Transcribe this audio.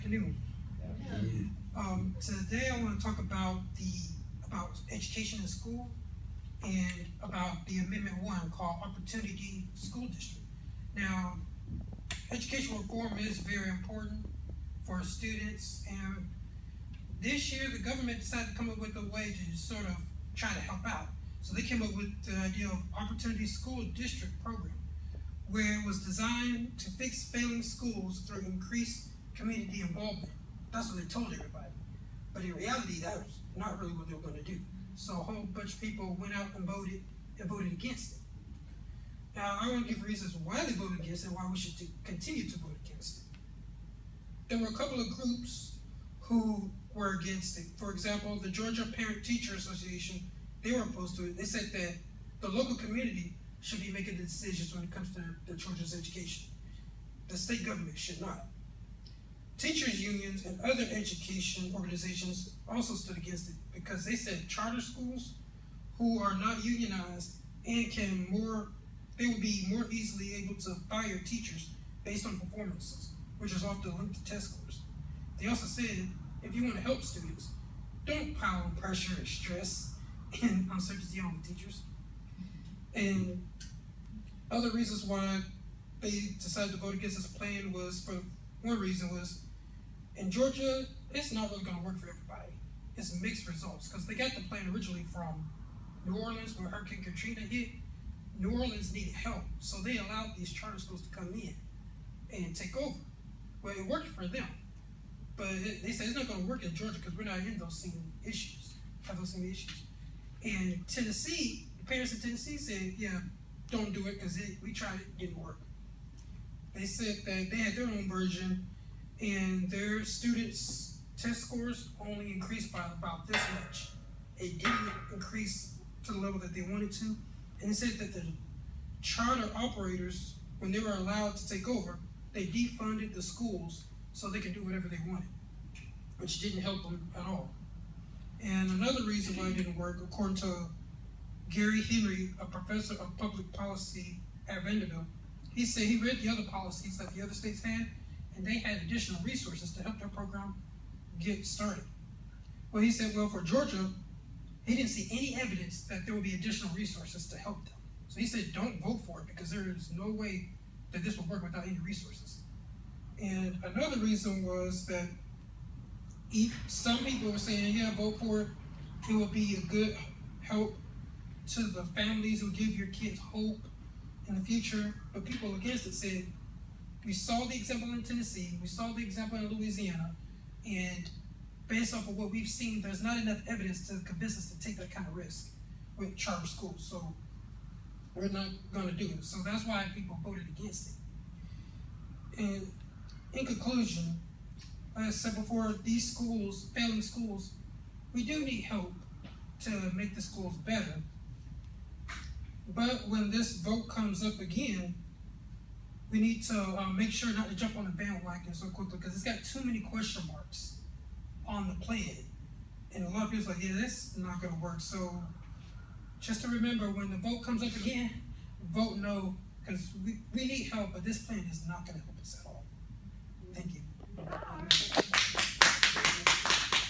afternoon. Today I want to talk about education in school and about the Amendment 1 called Opportunity School District. Now, education reform is very important for students, and this year the government decided to come up with a way to sort of try to help out. So they came up with the idea of Opportunity School District program, where it was designed to fix failing schools through increased community involvement. That's what they told everybody. But in reality, that was not really what they were going to do. So a whole bunch of people went out and voted against it. Now, I want to give reasons why they voted against it and why we should continue to vote against it. There were a couple of groups who were against it. For example, the Georgia Parent-Teacher Association, they were opposed to it. They said that the local community should be making the decisions when it comes to the children's education. The state government should not. Teachers unions and other education organizations also stood against it because they said charter schools who are not unionized and they will be more easily able to fire teachers based on performances, which is often linked to test scores. They also said, if you want to help students, don't pile on pressure and stress and uncertainty on the teachers. And other reasons why they decided to vote against this plan one reason was, in Georgia, it's not really going to work for everybody. It's mixed results, because they got the plan originally from New Orleans where Hurricane Katrina hit. New Orleans needed help, so they allowed these charter schools to come in and take over. Well, it worked for them, but they said it's not going to work in Georgia because we're not in those same issues, And Tennessee, the parents in Tennessee said, yeah, don't do it because we tried it, it didn't work. They said that they had their own version and their students' test scores only increased by about this much. It didn't increase to the level that they wanted to. And they said that the charter operators, when they were allowed to take over, they defunded the schools so they could do whatever they wanted, which didn't help them at all. And another reason why it didn't work, according to Gary Henry, a professor of public policy at Vanderbilt, he said he read the other policies that the other states had, and they had additional resources to help their program get started. Well, he said, well, for Georgia, he didn't see any evidence that there would be additional resources to help them. So he said, don't vote for it because there is no way that this will work without any resources. And another reason was that some people were saying, yeah, vote for it. It will be a good help to the families who give your kids hope in the future. But people against it said, we saw the example in Tennessee, we saw the example in Louisiana, and based off of what we've seen, there's not enough evidence to convince us to take that kind of risk with charter schools. So we're not going to do it. So that's why people voted against it. And in conclusion, like I said before, these schools, failing schools, we do need help to make the schools better. But when this vote comes up again, we need to make sure not to jump on the bandwagon so quickly because it's got too many question marks on the plan. And a lot of people are like, yeah, that's not going to work. So just to remember, when the vote comes up again, vote no, because we need help, but this plan is not going to help us at all. Thank you.